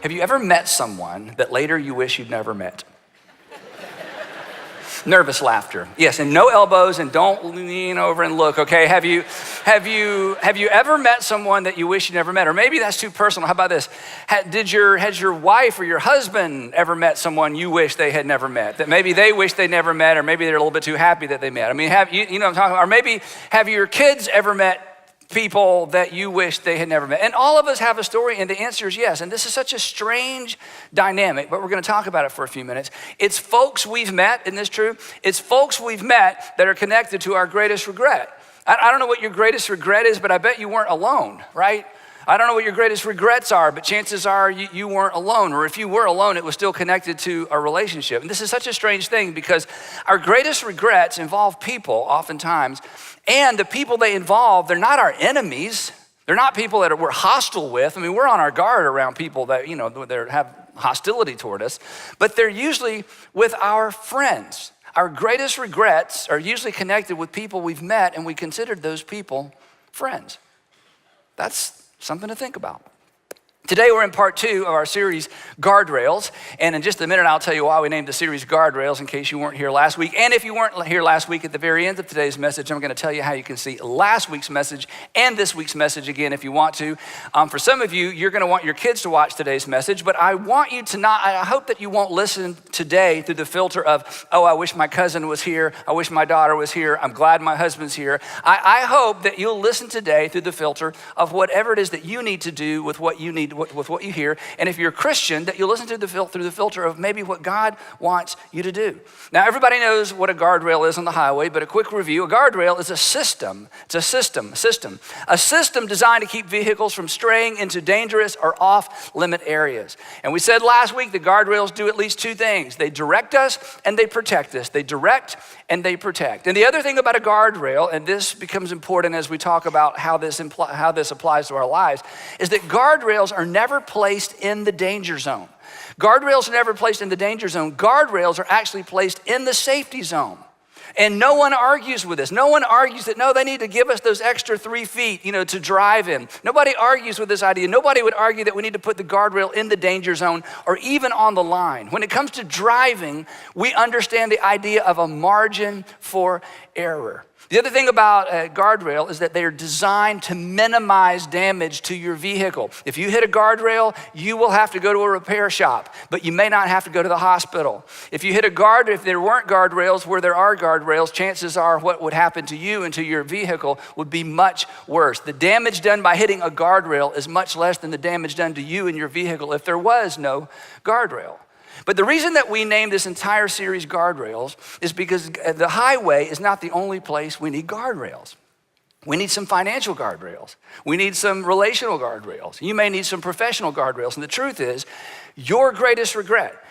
Have you ever met someone that later you wish you'd never met? Nervous laughter. Yes, and no elbows, and don't lean over and look, okay? Have you ever met someone that you wish you never met? Or maybe that's too personal. How about this? Has your wife or your husband ever met someone you wish they had never met? That maybe they wish they never met, or maybe they're a little bit too happy that they met. I mean, you know what I'm talking about? Or maybe have your kids ever met people that you wish they had never met? And all of us have a story, and the answer is yes. And this is such a strange dynamic, but we're going to talk about it for a few minutes. It's folks we've met, isn't this true? It's folks we've met that are connected to our greatest regret. I don't know what your greatest regret is, but I bet you weren't alone, right? I don't know what your greatest regrets are, but chances are you weren't alone. Or if you were alone, it was still connected to a relationship. And this is such a strange thing because our greatest regrets involve people oftentimes. And the people they involve, they're not our enemies. They're not people that we're hostile with. I mean, we're on our guard around people that, that have hostility toward us. But they're usually with our friends. Our greatest regrets are usually connected with people we've met, and we considered those people friends. That's something to think about. Today we're in part 2 of our series, Guardrails. And in just a minute, I'll tell you why we named the series Guardrails in case you weren't here last week. And if you weren't here last week, at the very end of today's message, I'm going to tell you how you can see last week's message and this week's message again if you want to. For some of you, you're going to want your kids to watch today's message, but I want you to not, I hope that you won't listen today through the filter of, oh, I wish my cousin was here. I wish my daughter was here. I'm glad my husband's here. I hope that you'll listen today through the filter of whatever it is that you need to do with what you need, with what you hear. And if you're a Christian, that you'll listen to through the filter of maybe what God wants you to do. Now, everybody knows what a guardrail is on the highway, but a quick review. A guardrail is a system. It's a system designed to keep vehicles from straying into dangerous or off-limit areas. And we said last week the guardrails do at least 2 things. They direct us and they protect us. They direct and they protect. And the other thing about a guardrail, and this becomes important as we talk about how this applies to our lives, is that guardrails are never placed in the danger zone. Guardrails are never placed in the danger zone. Guardrails are actually placed in the safety zone. And no one argues with this. No one argues that, no, they need to give us those extra 3 feet, to drive in. Nobody argues with this idea. Nobody would argue that we need to put the guardrail in the danger zone or even on the line. When it comes to driving, we understand the idea of a margin for error. The other thing about a guardrail is that they are designed to minimize damage to your vehicle. If you hit a guardrail, you will have to go to a repair shop, but you may not have to go to the hospital. If you hit if there weren't guardrails where there are guardrails, chances are what would happen to you and to your vehicle would be much worse. The damage done by hitting a guardrail is much less than the damage done to you and your vehicle if there was no guardrail. But the reason that we named this entire series Guardrails is because the highway is not the only place we need guardrails. We need some financial guardrails. We need some relational guardrails. You may need some professional guardrails. And the truth is, your greatest regret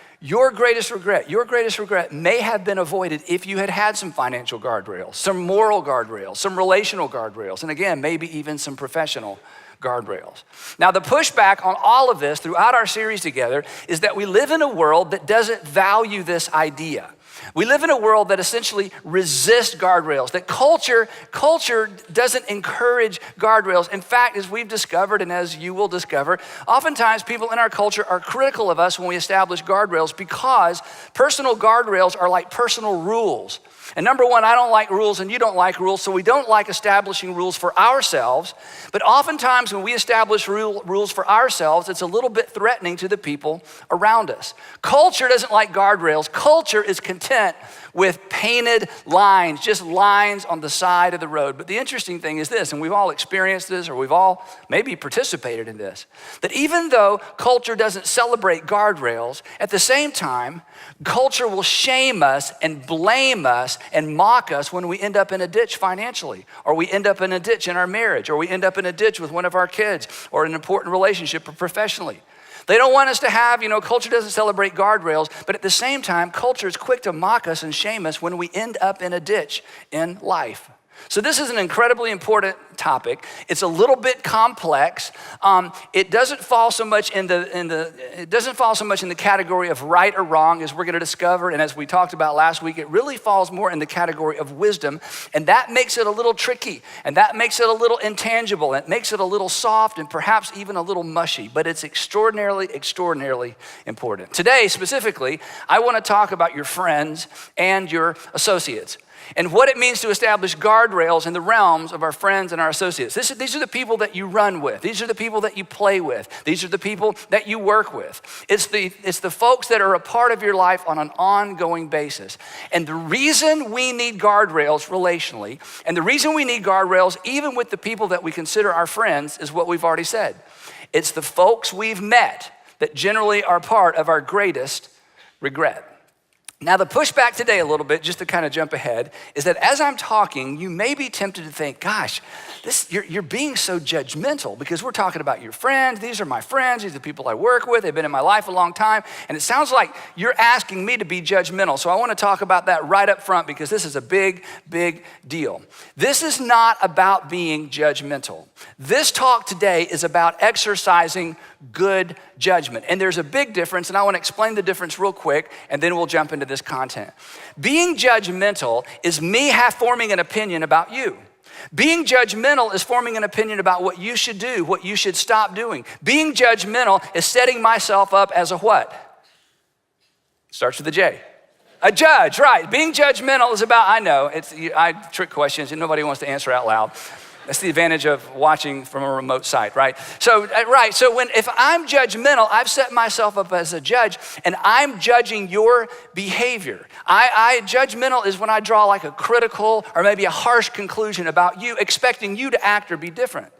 may have been avoided if you had some financial guardrails, some moral guardrails, some relational guardrails, and again, maybe even some professional guardrails. Now, the pushback on all of this throughout our series together is that we live in a world that doesn't value this idea. We live in a world that essentially resists guardrails, that culture doesn't encourage guardrails. In fact, as we've discovered and as you will discover, oftentimes people in our culture are critical of us when we establish guardrails because personal guardrails are like personal rules. And number one, I don't like rules and you don't like rules, so we don't like establishing rules for ourselves. But oftentimes when we establish rules for ourselves, it's a little bit threatening to the people around us. Culture doesn't like guardrails. Culture is content with painted lines, just lines on the side of the road. But the interesting thing is this, and we've all experienced this, or we've all maybe participated in this, that even though culture doesn't celebrate guardrails, at the same time, culture will shame us and blame us and mock us when we end up in a ditch financially, or we end up in a ditch in our marriage, or we end up in a ditch with one of our kids, or an important relationship or professionally. They don't want us to have, culture doesn't celebrate guardrails, but at the same time, culture is quick to mock us and shame us when we end up in a ditch in life. So this is an incredibly important topic. It's a little bit complex. It doesn't fall so much in the category of right or wrong, as we're going to discover, and as we talked about last week. It really falls more in the category of wisdom, and that makes it a little tricky, and that makes it a little intangible, and it makes it a little soft, and perhaps even a little mushy. But it's extraordinarily, extraordinarily important. Today, specifically, I want to talk about your friends and your associates, and what it means to establish guardrails in the realms of our friends and our associates. These are the people that you run with. These are the people that you play with. These are the people that you work with. It's the folks that are a part of your life on an ongoing basis. And the reason we need guardrails relationally, and the reason we need guardrails even with the people that we consider our friends, is what we've already said. It's the folks we've met that generally are part of our greatest regret. Now, the pushback today a little bit, just to kind of jump ahead, is that as I'm talking, you may be tempted to think, gosh, you're being so judgmental because we're talking about your friends. These are my friends. These are the people I work with. They've been in my life a long time. And it sounds like you're asking me to be judgmental. So I want to talk about that right up front because this is a big, big deal. This is not about being judgmental. This talk today is about exercising good judgment. And there's a big difference, and I want to explain the difference real quick, and then we'll jump into this content. Being judgmental is me forming an opinion about you. Being judgmental is forming an opinion about what you should do, what you should stop doing. Being judgmental is setting myself up as a what? Starts with a J. A judge, right. Being judgmental is about, I trick questions and nobody wants to answer out loud. That's the advantage of watching from a remote site, right? So if I'm judgmental, I've set myself up as a judge and I'm judging your behavior. Judgmental is when I draw like a critical or maybe a harsh conclusion about you, expecting you to act or be different.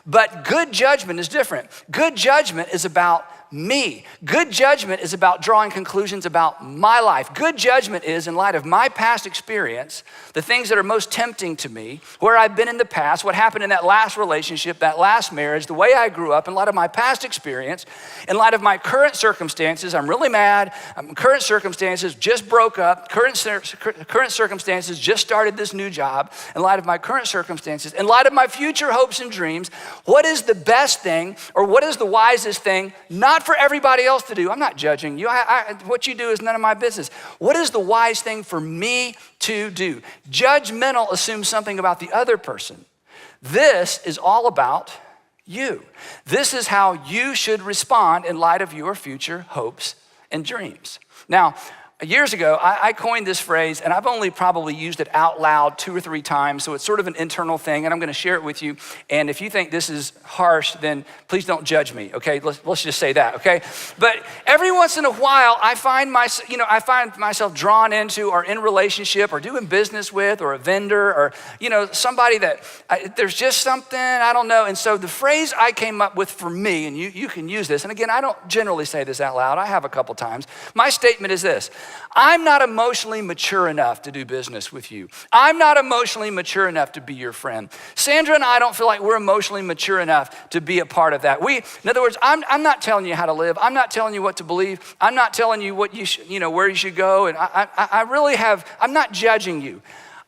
But good judgment is different. Good judgment is about me. Good judgment is about drawing conclusions about my life. Good judgment is, in light of my past experience, the things that are most tempting to me, where I've been in the past, what happened in that last relationship, that last marriage, the way I grew up, in light of my past experience, in light of my current circumstances. I'm really mad. Current circumstances, just broke up. Current circumstances, just started this new job. In light of my current circumstances, in light of my future hopes and dreams, what is the best thing or what is the wisest thing, not for everybody else to do? I'm not judging you. What you do is none of my business. What is the wise thing for me to do? Judgmental assumes something about the other person. This is all about you. This is how you should respond in light of your future hopes and dreams. Now, years ago, I coined this phrase, and I've only probably used it out loud 2 or 3 times, so it's sort of an internal thing, and I'm gonna share it with you. And if you think this is harsh, then please don't judge me, okay? Let's just say that, okay? But every once in a while, I find myself drawn into or in relationship or doing business with or a vendor or, somebody that there's just something, I don't know. And so the phrase I came up with for me, and you can use this, and again, I don't generally say this out loud. I have a couple times. My statement is this: I'm not emotionally mature enough to do business with you. I'm not emotionally mature enough to be your friend. Sandra and I don't feel like we're emotionally mature enough to be a part of that. In other words, I'm not telling you how to live. I'm not telling you what to believe. I'm not telling you what you should, where you should go. And I'm not judging you.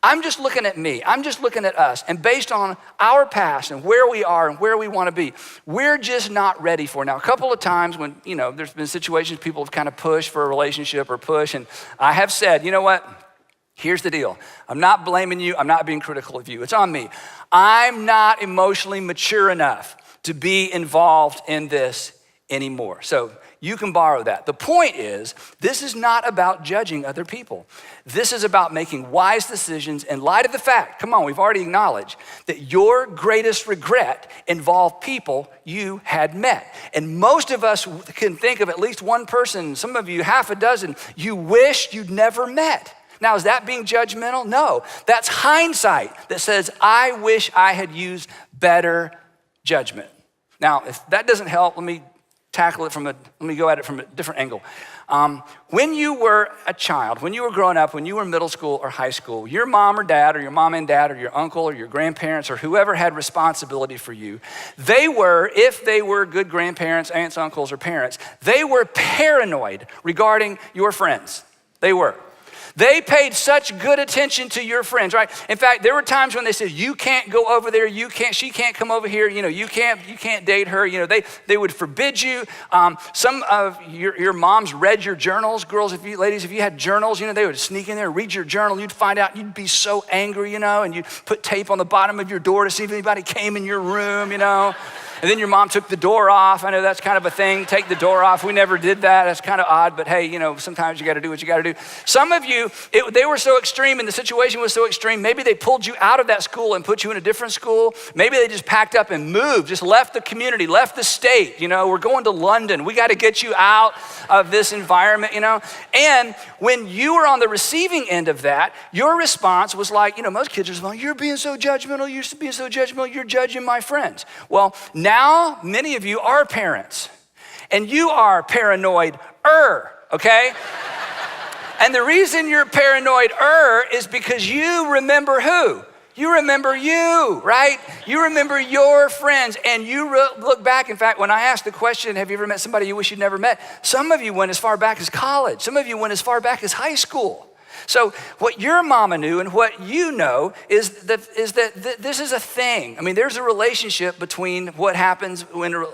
I'm just looking at me. I'm just looking at us. And based on our past and where we are and where we want to be, we're just not ready for it. Now, a couple of times when, there's been situations people have kind of pushed for a relationship or push, and I have said, you know what? Here's the deal. I'm not blaming you. I'm not being critical of you. It's on me. I'm not emotionally mature enough to be involved in this anymore. So you can borrow that. The point is, this is not about judging other people. This is about making wise decisions in light of the fact, come on, we've already acknowledged, that your greatest regret involved people you had met. And most of us can think of at least one person, some of you half a dozen, you wish you'd never met. Now, is that being judgmental? No, that's hindsight that says, I wish I had used better judgment. Now, if that doesn't help, let me go at it from a different angle. When you were a child, when you were growing up, when you were middle school or high school, your mom or dad or your mom and dad or your uncle or your grandparents or whoever had responsibility for you, if they were good grandparents, aunts, uncles, or parents, they were paranoid regarding your friends. They were. They paid such good attention to your friends, right? In fact, there were times when they said, you can't go over there, she can't come over here, you can't date her. They would forbid you. Some of your moms read your journals. Girls, ladies, if you had journals, they would sneak in there and read your journal. You'd find out, you'd be so angry, and you'd put tape on the bottom of your door to see if anybody came in your room, And then your mom took the door off. I know that's kind of a thing, take the door off. We never did that. That's kind of odd, but hey, sometimes you got to do what you got to do. Some of you, they were so extreme and the situation was so extreme, maybe they pulled you out of that school and put you in a different school. Maybe they just packed up and moved, just left the community, left the state. We're going to London. We got to get you out of this environment, And when you were on the receiving end of that, your response was like, most kids are like, you're being so judgmental, you're judging my friends. Well, now many of you are parents and you are paranoid-er, okay? And the reason you're paranoid-er is because you remember who? You remember you, right? You remember your friends and you look back. In fact, when I asked the question, have you ever met somebody you wish you'd never met? Some of you went as far back as college. Some of you went as far back as high school. So what your mama knew and what you know is that this is a thing. I mean, there's a relationship between what happens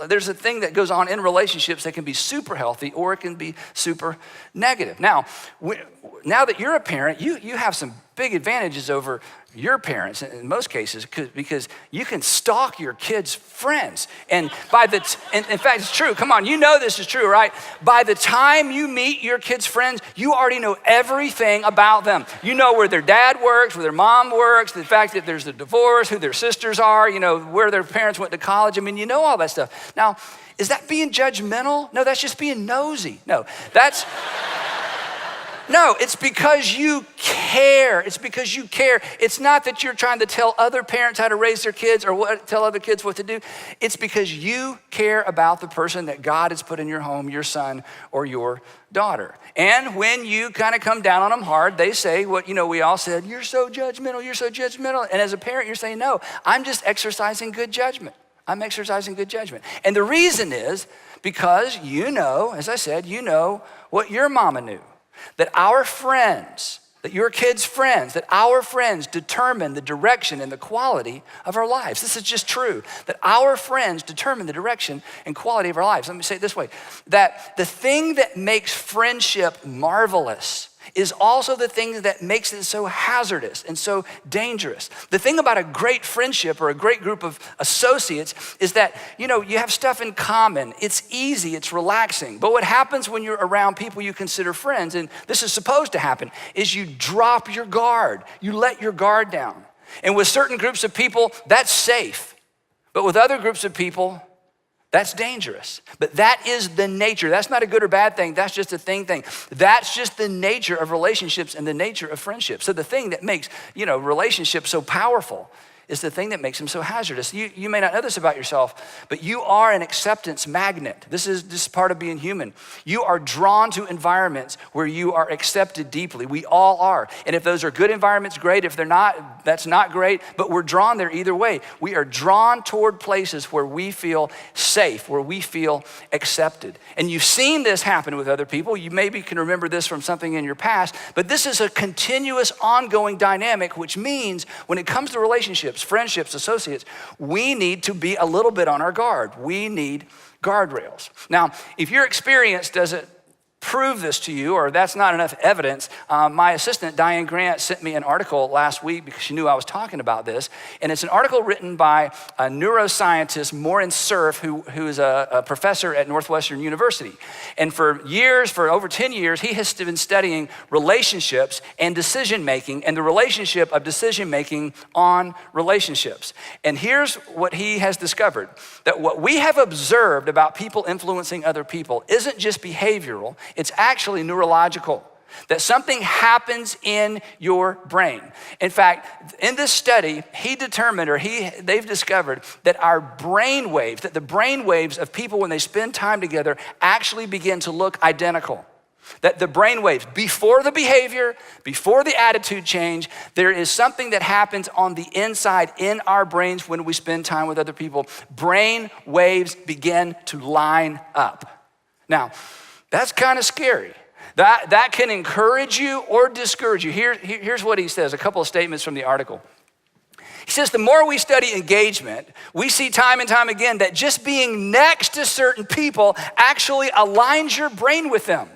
there's a thing that goes on in relationships that can be super healthy or it can be super negative. Now that you're a parent, you have some big advantages over your parents in most cases because you can stalk your kids' friends. And in fact, it's true. Come on, this is true, right? By the time you meet your kids' friends, you already know everything about them. You know where their dad works, where their mom works, the fact that there's a divorce, who their sisters are, where their parents went to college. I mean, you know all that stuff. Now, is that being judgmental? No, that's just being nosy. No, it's because you care. It's because you care. It's not that you're trying to tell other parents how to raise their kids or tell other kids what to do. It's because you care about the person that God has put in your home, your son or your daughter. And when you kind of come down on them hard, they say what, we all said, you're so judgmental, you're so judgmental. And as a parent, you're saying, no, I'm just exercising good judgment. I'm exercising good judgment. And the reason is because as I said, what your mama knew. That our friends, that your kids' friends, that our friends determine the direction and the quality of our lives. This is just true, that our friends determine the direction and quality of our lives. Let me say it this way, that the thing that makes friendship marvelous is also the thing that makes it so hazardous and so dangerous. The thing about a great friendship or a great group of associates is that, you have stuff in common. It's easy, it's relaxing. But what happens when you're around people you consider friends, and this is supposed to happen, is you drop your guard. You let your guard down. And with certain groups of people, that's safe. But with other groups of people, that's dangerous. But that is the nature. That's not a good or bad thing. That's just a thing. That's just the nature of relationships and the nature of friendships. So the thing that makes, relationships so powerful is the thing that makes them so hazardous. You may not know this about yourself, but you are an acceptance magnet. This is part of being human. You are drawn to environments where you are accepted deeply. We all are. And if those are good environments, great. If they're not, that's not great, but we're drawn there either way. We are drawn toward places where we feel safe, where we feel accepted. And you've seen this happen with other people. You maybe can remember this from something in your past, but this is a continuous, ongoing dynamic, which means when it comes to relationships, friendships, associates, we need to be a little bit on our guard. We need guardrails. Now, if your experience doesn't prove this to you, or that's not enough evidence, my assistant, Diane Grant, sent me an article last week because she knew I was talking about this. And it's an article written by a neuroscientist, Morin Cerf, who is a professor at Northwestern University. And for over 10 years, he has been studying relationships and decision-making and the relationship of decision-making on relationships. And here's what he has discovered, that what we have observed about people influencing other people isn't just behavioral, it's actually neurological, that something happens in your brain. In fact, in this study, they've discovered that that the brain waves of people when they spend time together actually begin to look identical. That the brain waves, before the behavior, before the attitude change, there is something that happens on the inside in our brains when we spend time with other people. Brain waves begin to line up. Now, that's kind of scary. That can encourage you or discourage you. Here's what he says, a couple of statements from the article. He says, the more we study engagement, we see time and time again that just being next to certain people actually aligns your brain with them.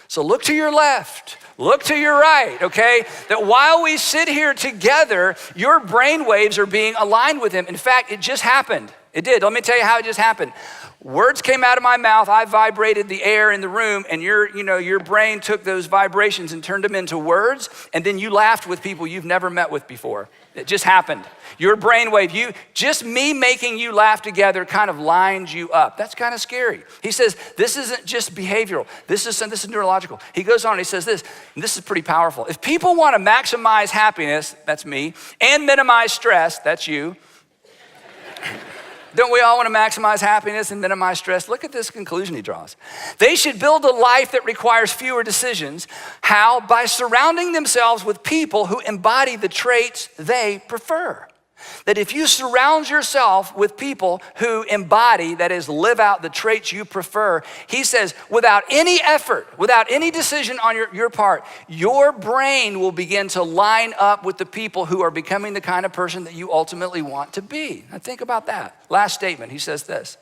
So look to your left, look to your right, okay? That while we sit here together, your brain waves are being aligned with them. In fact, it just happened. It did. Let me tell you how it just happened. Words came out of my mouth, I vibrated the air in the room, and your brain took those vibrations and turned them into words, and then you laughed with people you've never met with before. It just happened. Your brainwave, just me making you laugh together kind of lined you up. That's kind of scary. He says, this isn't just behavioral. This is neurological. He goes on, he says this, and this is pretty powerful. If people want to maximize happiness, that's me, and minimize stress, that's you. Don't we all want to maximize happiness and minimize stress? Look at this conclusion he draws. They should build a life that requires fewer decisions. How? By surrounding themselves with people who embody the traits they prefer. That if you surround yourself with people who embody, that is, live out the traits you prefer, he says, without any effort, without any decision on your part, your brain will begin to line up with the people who are becoming the kind of person that you ultimately want to be. Now think about that. Last statement, he says this.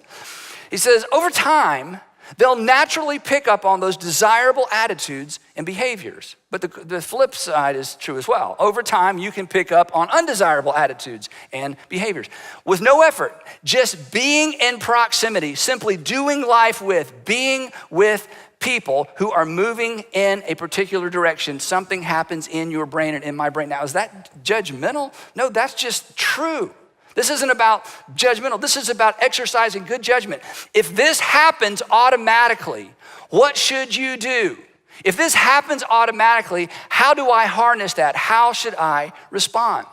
He says, over time, they'll naturally pick up on those desirable attitudes and behaviors. But the flip side is true as well. Over time, you can pick up on undesirable attitudes and behaviors. With no effort, just being in proximity, simply doing life with, being with people who are moving in a particular direction, something happens in your brain and in my brain. Now, is that judgmental? No, that's just true. This isn't about judgmental. This is about exercising good judgment. If this happens automatically, what should you do? If this happens automatically, how do I harness that? How should I respond?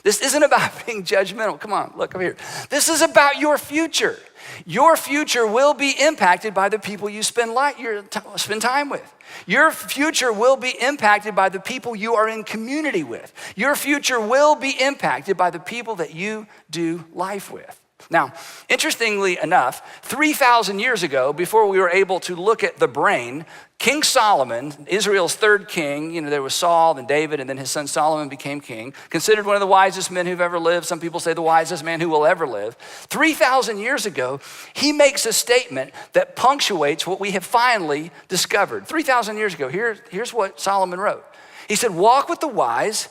This isn't about being judgmental. Come on, look over here. This is about your future. Your future will be impacted by the people you spend time with. Your future will be impacted by the people you are in community with. Your future will be impacted by the people that you do life with. Now, interestingly enough, 3,000 years ago, before we were able to look at the brain, King Solomon, Israel's third king, there was Saul and David, and then his son Solomon became king, considered one of the wisest men who've ever lived. Some people say the wisest man who will ever live. 3,000 years ago, he makes a statement that punctuates what we have finally discovered. 3,000 years ago, here's what Solomon wrote. He said, walk with the wise,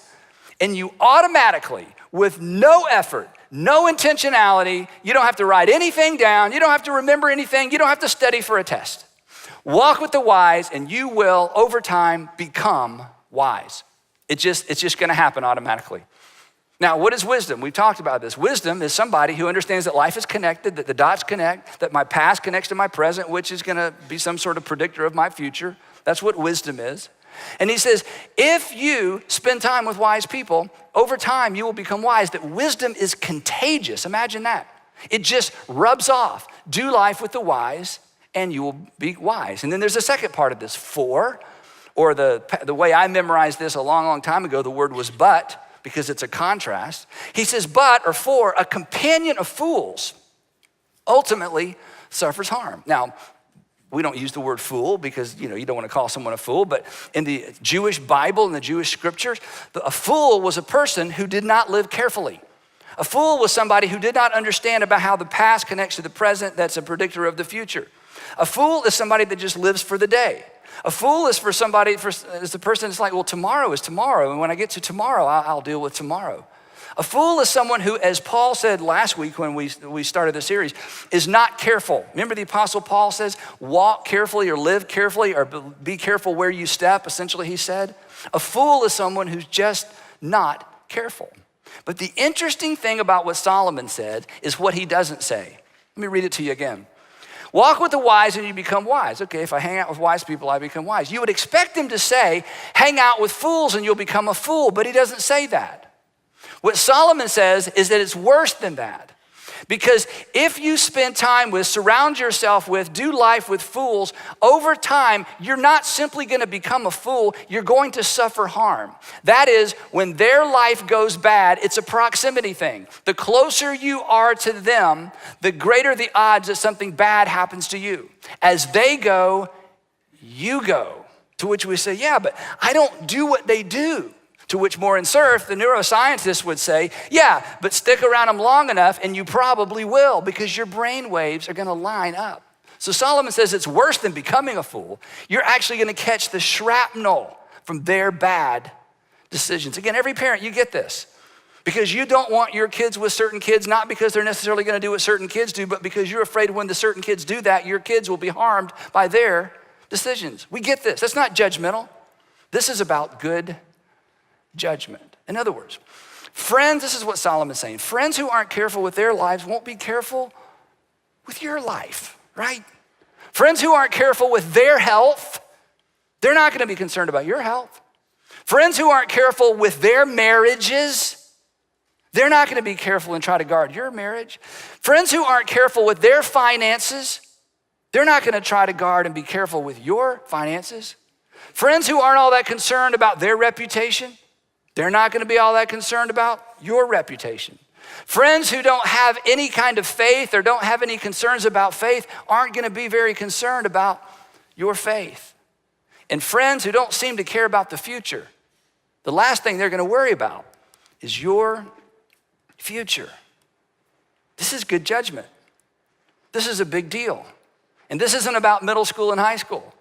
and you automatically, with no effort, no intentionality, you don't have to write anything down, you don't have to remember anything, you don't have to study for a test. Walk with the wise and you will, over time, become wise. It's just gonna happen automatically. Now, what is wisdom? We've talked about this. Wisdom is somebody who understands that life is connected, that the dots connect, that my past connects to my present, which is gonna be some sort of predictor of my future. That's what wisdom is. And he says, if you spend time with wise people, over time you will become wise. That wisdom is contagious. Imagine that. It just rubs off. Do life with the wise and you will be wise. And then there's a second part of this, for, or the way I memorized this a long time ago, the word was but, because it's a contrast. He says, but, or for, a companion of fools ultimately suffers harm. Now, we don't use the word fool because, you don't want to call someone a fool, but in the Jewish Bible, in the Jewish scriptures, a fool was a person who did not live carefully. A fool was somebody who did not understand about how the past connects to the present. That's a predictor of the future. A fool is somebody that just lives for the day. A fool is is the person that's like, well, tomorrow is tomorrow, and when I get to tomorrow, I'll deal with tomorrow. A fool is someone who, as Paul said last week when we started the series, is not careful. Remember the Apostle Paul says, walk carefully or live carefully or be careful where you step, essentially he said. A fool is someone who's just not careful. But the interesting thing about what Solomon said is what he doesn't say. Let me read it to you again. Walk with the wise and you become wise. Okay, if I hang out with wise people, I become wise. You would expect him to say, hang out with fools and you'll become a fool, but he doesn't say that. What Solomon says is that it's worse than that. Because if you spend time with, surround yourself with, do life with fools, over time, you're not simply gonna become a fool, you're going to suffer harm. That is, when their life goes bad, it's a proximity thing. The closer you are to them, the greater the odds that something bad happens to you. As they go, you go. To which we say, yeah, but I don't do what they do. To which Morin Cerf, the neuroscientist, would say, yeah, but stick around them long enough and you probably will, because your brain waves are gonna line up. So Solomon says it's worse than becoming a fool. You're actually gonna catch the shrapnel from their bad decisions. Again, every parent, you get this. Because you don't want your kids with certain kids, not because they're necessarily gonna do what certain kids do, but because you're afraid when the certain kids do that, your kids will be harmed by their decisions. We get this. That's not judgmental. This is about good judgment. In other words, friends, this is what Solomon's saying. Friends who aren't careful with their lives won't be careful with your life, right? Friends who aren't careful with their health, they're not gonna be concerned about your health. Friends who aren't careful with their marriages, they're not gonna be careful and try to guard your marriage. Friends who aren't careful with their finances, they're not gonna try to guard and be careful with your finances. Friends who aren't all that concerned about their reputation, they're not gonna be all that concerned about your reputation. Friends who don't have any kind of faith or don't have any concerns about faith aren't gonna be very concerned about your faith. And friends who don't seem to care about the future, the last thing they're gonna worry about is your future. This is good judgment. This is a big deal. And this isn't about middle school and high school.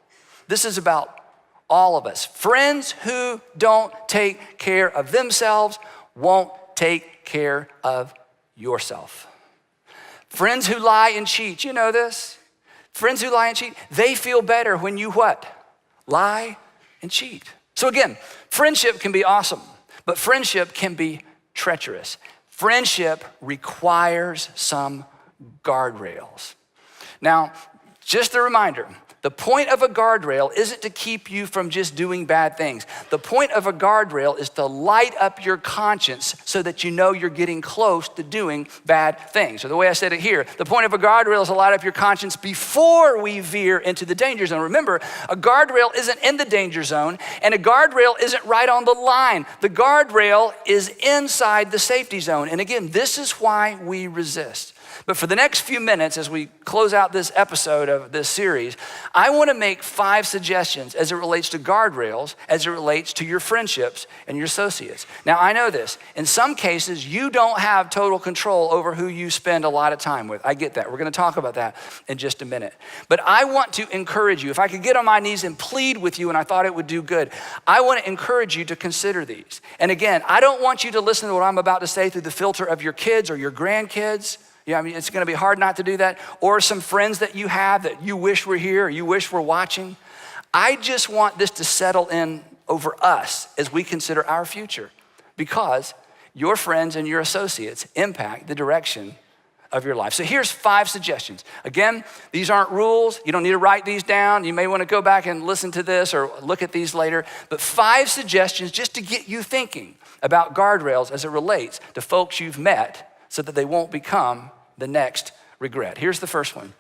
This is about all of us. Friends who don't take care of themselves won't take care of yourself. Friends who lie and cheat, you know this. Friends who lie and cheat, they feel better when you what? Lie and cheat. So again, friendship can be awesome, but friendship can be treacherous. Friendship requires some guardrails. Now, just a reminder, the point of a guardrail isn't to keep you from just doing bad things. The point of a guardrail is to light up your conscience so that you know you're getting close to doing bad things. Or the way I said it here, the point of a guardrail is to light up your conscience before we veer into the danger zone. Remember, a guardrail isn't in the danger zone, and a guardrail isn't right on the line. The guardrail is inside the safety zone. And again, this is why we resist. But for the next few minutes, as we close out this episode of this series, I want to make 5 suggestions as it relates to guardrails, as it relates to your friendships and your associates. Now, I know this. In some cases, you don't have total control over who you spend a lot of time with. I get that. We're going to talk about that in just a minute. But I want to encourage you. If I could get on my knees and plead with you, and I thought it would do good, I want to encourage you to consider these. And again, I don't want you to listen to what I'm about to say through the filter of your kids or your grandkids. Yeah, I mean, it's gonna be hard not to do that. Or some friends that you have that you wish were here or you wish were watching. I just want this to settle in over us as we consider our future, because your friends and your associates impact the direction of your life. So here's 5 suggestions. Again, these aren't rules. You don't need to write these down. You may wanna go back and listen to this or look at these later, but 5 suggestions just to get you thinking about guardrails as it relates to folks you've met so that they won't become the next regret. Here's the first one.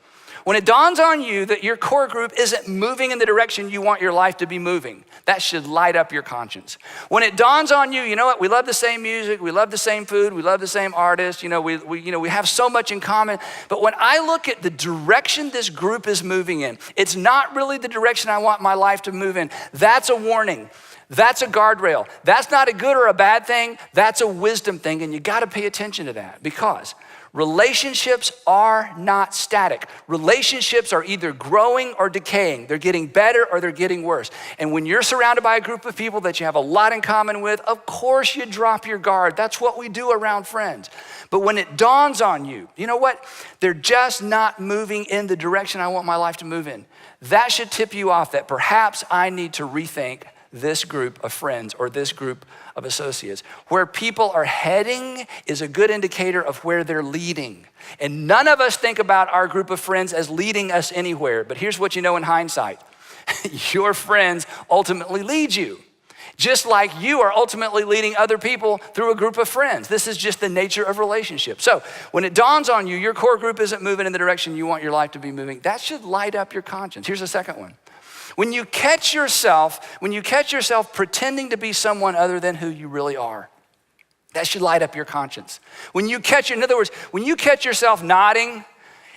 When it dawns on you that your core group isn't moving in the direction you want your life to be moving, that should light up your conscience. When it dawns on you, you know what, we love the same music, we love the same food, we love the same artists, we have so much in common, but when I look at the direction this group is moving in, it's not really the direction I want my life to move in. That's a warning. That's a guardrail. That's not a good or a bad thing. That's a wisdom thing, and you gotta pay attention to that, because relationships are not static. Relationships are either growing or decaying. They're getting better or they're getting worse. And when you're surrounded by a group of people that you have a lot in common with, of course you drop your guard. That's what we do around friends. But when it dawns on you, you know what? They're just not moving in the direction I want my life to move in. That should tip you off that perhaps I need to rethink this group of friends or this group of associates. Where people are heading is a good indicator of where they're leading. And none of us think about our group of friends as leading us anywhere. But here's what you know in hindsight. Your friends ultimately lead you, just like you are ultimately leading other people through a group of friends. This is just the nature of relationships. So when it dawns on you, your core group isn't moving in the direction you want your life to be moving, that should light up your conscience. Here's the second one. When you catch yourself pretending to be someone other than who you really are, that should light up your conscience. In other words, when you catch yourself nodding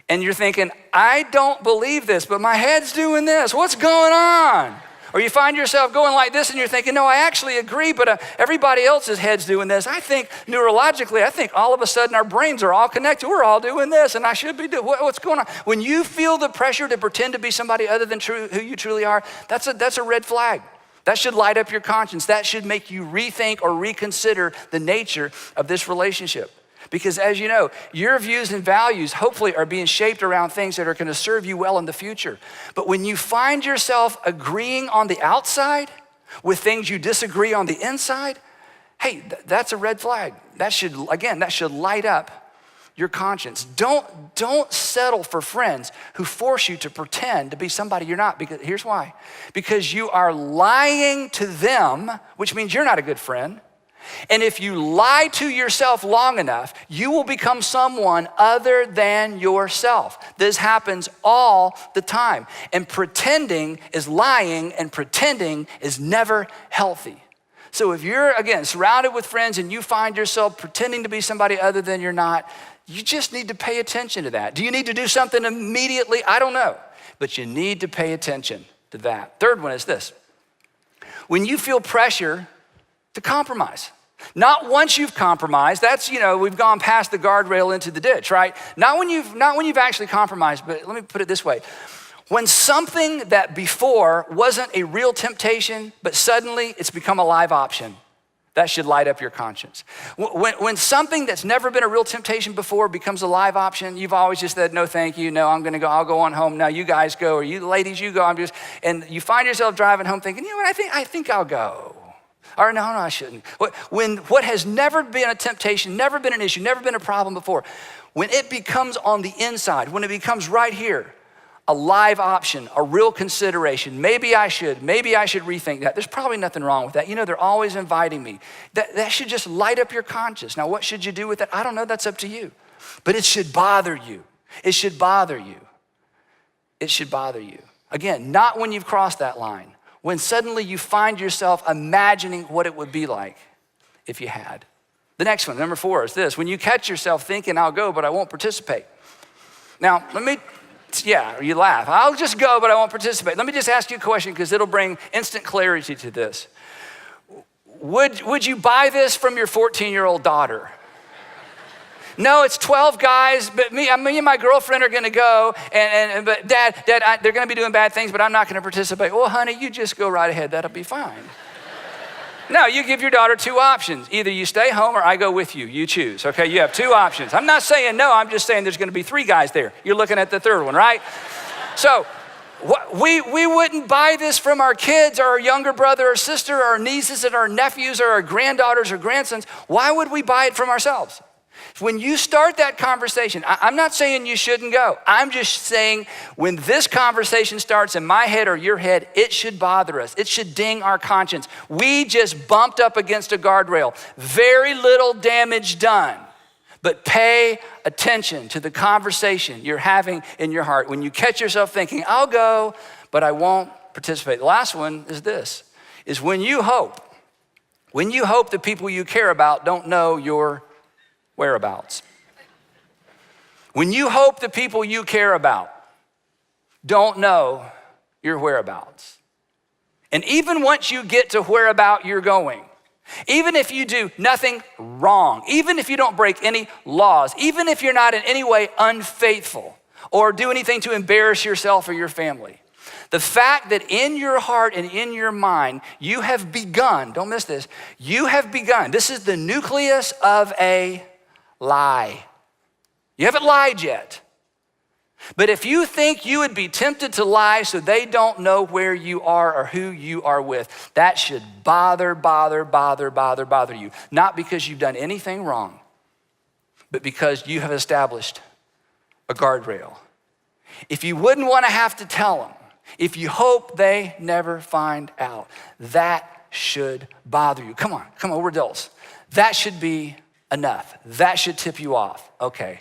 and you're thinking, I don't believe this, but my head's doing this, what's going on? Or you find yourself going like this and you're thinking, no, I actually agree, but everybody else's head's doing this. I think neurologically, all of a sudden our brains are all connected. We're all doing this and I should be doing, what's going on? When you feel the pressure to pretend to be somebody other than who you truly are, that's a red flag. That should light up your conscience. That should make you rethink or reconsider the nature of this relationship. Because as you know, your views and values hopefully are being shaped around things that are going to serve you well in the future. But when you find yourself agreeing on the outside with things you disagree on the inside, hey, that's a red flag. That should light up your conscience. Don't settle for friends who force you to pretend to be somebody you're not. Because here's why. Because you are lying to them, which means you're not a good friend. And if you lie to yourself long enough, you will become someone other than yourself. This happens all the time. And pretending is lying, and pretending is never healthy. So if you're, again, surrounded with friends and you find yourself pretending to be somebody other than you're not, you just need to pay attention to that. Do you need to do something immediately? I don't know. But you need to pay attention to that. Third one is this. When you feel pressure to compromise. Not once you've compromised, that's, we've gone past the guardrail into the ditch, right? Not when you've actually compromised, but let me put it this way. When something that before wasn't a real temptation, but suddenly it's become a live option, that should light up your conscience. When something that's never been a real temptation before becomes a live option, you've always just said, no, thank you, no, I'm gonna go, I'll go on home. Now you guys go, or you ladies, you go, and you find yourself driving home thinking, you know what, I think I'll go. Or no, I shouldn't. When what has never been a temptation, never been an issue, never been a problem before, when it becomes on the inside, when it becomes right here, a live option, a real consideration, maybe I should rethink that. There's probably nothing wrong with that. They're always inviting me. That should just light up your conscience. Now, what should you do with it? I don't know, that's up to you. But it should bother you. It should bother you. It should bother you. Again, not when you've crossed that line. When suddenly you find yourself imagining what it would be like if you had. The next one, number 4, is this. When you catch yourself thinking, I'll go, but I won't participate. Now, you laugh. I'll just go, but I won't participate. Let me just ask you a question because it'll bring instant clarity to this. Would you buy this from your 14-year-old daughter? No, it's 12 guys, but me and my girlfriend are gonna go, but Dad, they're gonna be doing bad things, but I'm not gonna participate. Well, honey, you just go right ahead, that'll be fine. No, you give your daughter 2 options. Either you stay home or I go with you, you choose, okay? You have 2 options. I'm not saying no, I'm just saying there's gonna be 3 guys there. You're looking at the 3rd one, right? So, we wouldn't buy this from our kids or our younger brother or sister or our nieces and our nephews or our granddaughters or grandsons. Why would we buy it from ourselves? When you start that conversation, I'm not saying you shouldn't go. I'm just saying when this conversation starts in my head or your head, it should bother us. It should ding our conscience. We just bumped up against a guardrail. Very little damage done. But pay attention to the conversation you're having in your heart. When you catch yourself thinking, I'll go, but I won't participate. The last one is this, is when you hope the people you care about don't know your whereabouts. When you hope the people you care about don't know your whereabouts. And even once you get to whereabout you're going, even if you do nothing wrong, even if you don't break any laws, even if you're not in any way unfaithful or do anything to embarrass yourself or your family, the fact that in your heart and in your mind, you have begun, don't miss this, you have begun, this is the nucleus of a lie. You haven't lied yet. But if you think you would be tempted to lie so they don't know where you are or who you are with, that should bother you. Not because you've done anything wrong, but because you have established a guardrail. If you wouldn't want to have to tell them, if you hope they never find out, that should bother you. Come on, we're adults. That should be enough. That should tip you off. Okay,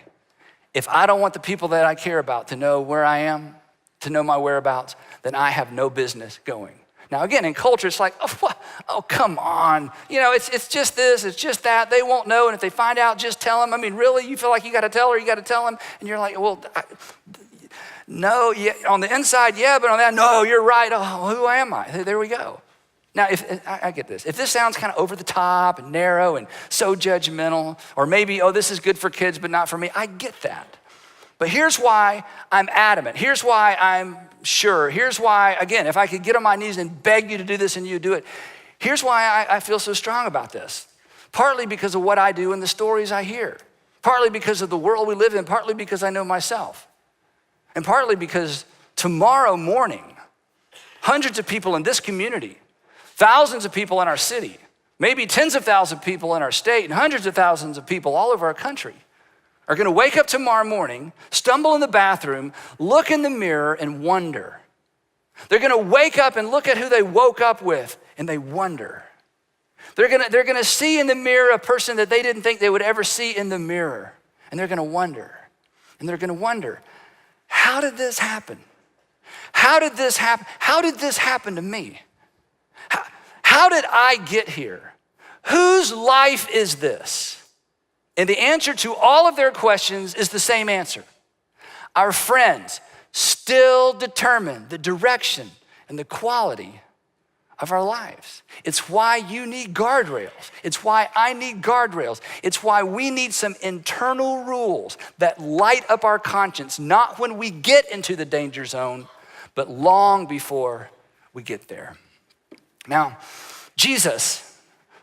if I don't want the people that I care about to know where I am, to know my whereabouts, then I have no business going. Now again, in culture, it's like, oh come on. It's just this, it's just that. They won't know, and if they find out, just tell them. I mean, really, you feel like you gotta tell her, you gotta tell them, and you're like, well, No, yeah, on the inside, yeah, but on that, no, you're right. Oh, who am I? There we go. Now, if I get this. If this sounds kind of over the top and narrow and so judgmental, or maybe, oh, this is good for kids, but not for me, I get that. But here's why I'm adamant. Here's why I'm sure. Here's why, again, if I could get on my knees and beg you to do this and you do it, here's why I feel so strong about this. Partly because of what I do and the stories I hear. Partly because of the world we live in. Partly because I know myself. And partly because tomorrow morning, hundreds of people in this community, thousands of people in our city, maybe tens of thousands of people in our state, and hundreds of thousands of people all over our country are gonna wake up tomorrow morning, stumble in the bathroom, look in the mirror and wonder. They're gonna wake up and look at who they woke up with and they wonder. They're gonna see in the mirror a person that they didn't think they would ever see in the mirror. And they're gonna wonder. And they're gonna wonder, how did this happen? How did this happen? How did this happen to me? How did I get here? Whose life is this? And the answer to all of their questions is the same answer. Our friends still determine the direction and the quality of our lives. It's why you need guardrails. It's why I need guardrails. It's why we need some internal rules that light up our conscience, not when we get into the danger zone, but long before we get there. Now, Jesus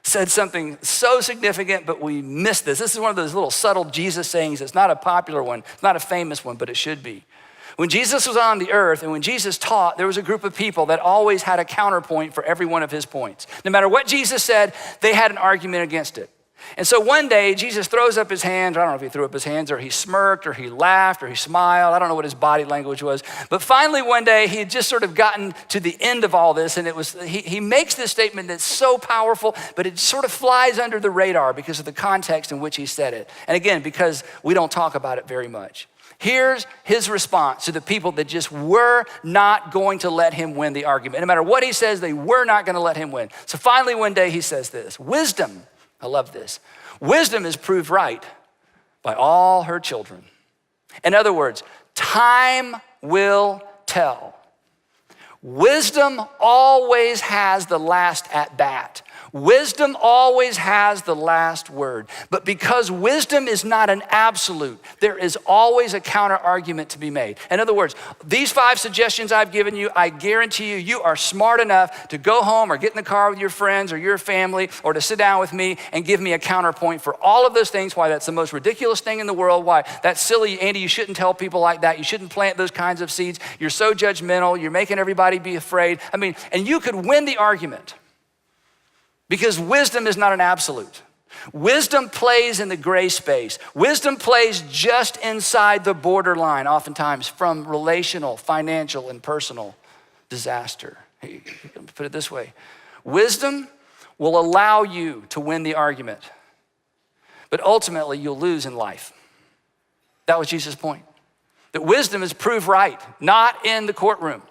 said something so significant, but we missed this. This is one of those little subtle Jesus sayings. It's not a popular one. It's not a famous one, but it should be. When Jesus was on the earth and when Jesus taught, there was a group of people that always had a counterpoint for every one of his points. No matter what Jesus said, they had an argument against it. And so one day, Jesus throws up his hands. I don't know if he threw up his hands or he smirked or he laughed or he smiled. I don't know what his body language was. But finally one day, he had just sort of gotten to the end of all this. And it was he makes this statement that's so powerful, but it sort of flies under the radar because of the context in which he said it. And again, because we don't talk about it very much. Here's his response to the people that just were not going to let him win the argument. No matter what he says, they were not going to let him win. So finally one day he says this, wisdom, I love this, wisdom is proved right by all her children. In other words, time will tell. Wisdom always has the last at bat. Wisdom always has the last word. But because wisdom is not an absolute, there is always a counter argument to be made. In other words, these 5 suggestions I've given you, I guarantee you, you are smart enough to go home or get in the car with your friends or your family or to sit down with me and give me a counterpoint for all of those things, why that's the most ridiculous thing in the world, why that's silly, Andy, you shouldn't tell people like that. You shouldn't plant those kinds of seeds. You're so judgmental. You're making everybody be afraid. I mean, and you could win the argument. Because wisdom is not an absolute. Wisdom plays in the gray space. Wisdom plays just inside the borderline, oftentimes from relational, financial, and personal disaster. Put it this way. Wisdom will allow you to win the argument, but ultimately you'll lose in life. That was Jesus' point. That wisdom is proved right, not in the courtroom,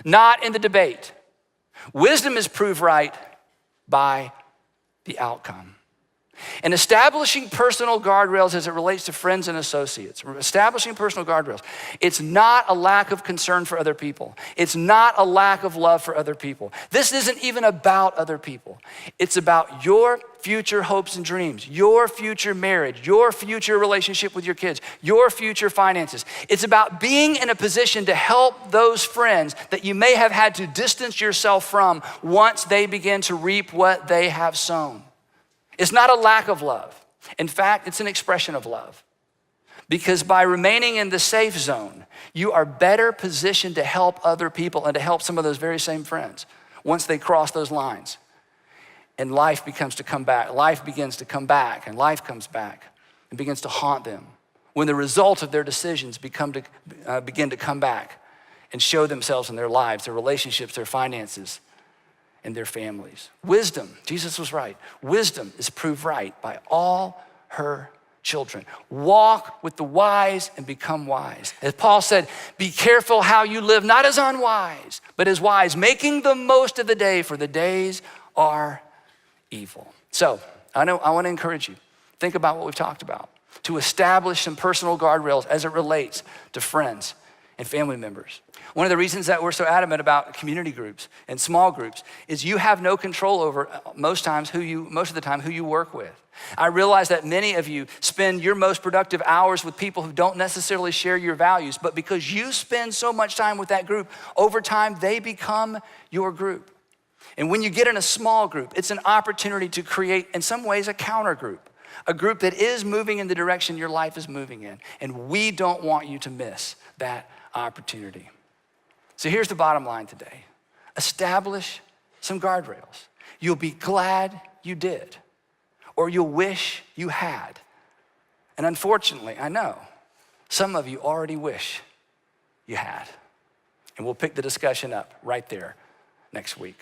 not in the debate. Wisdom is proved right by the outcome. And establishing personal guardrails as it relates to friends and associates, establishing personal guardrails, it's not a lack of concern for other people. It's not a lack of love for other people. This isn't even about other people. It's about your future hopes and dreams, your future marriage, your future relationship with your kids, your future finances. It's about being in a position to help those friends that you may have had to distance yourself from once they begin to reap what they have sown. It's not a lack of love. In fact, it's an expression of love. Because by remaining in the safe zone, you are better positioned to help other people and to help some of those very same friends once they cross those lines. And life begins to come back. Life begins to come back, and life comes back and begins to haunt them when the result of their decisions begin to come back and show themselves in their lives, their relationships, their finances, and their families. Wisdom, Jesus was right. Wisdom is proved right by all her children. Walk with the wise and become wise. As Paul said, be careful how you live, not as unwise, but as wise, making the most of the day, for the days are evil. So I want to encourage you, think about what we've talked about, to establish some personal guardrails as it relates to friends and family members. One of the reasons that we're so adamant about community groups and small groups is you have no control over most of the time who you work with. I realize that many of you spend your most productive hours with people who don't necessarily share your values, but because you spend so much time with that group, over time they become your group. And when you get in a small group, it's an opportunity to create, in some ways, a counter group, a group that is moving in the direction your life is moving in. And we don't want you to miss that opportunity. So here's the bottom line today. Establish some guardrails. You'll be glad you did, or you'll wish you had. And unfortunately, I know some of you already wish you had. And we'll pick the discussion up right there next week.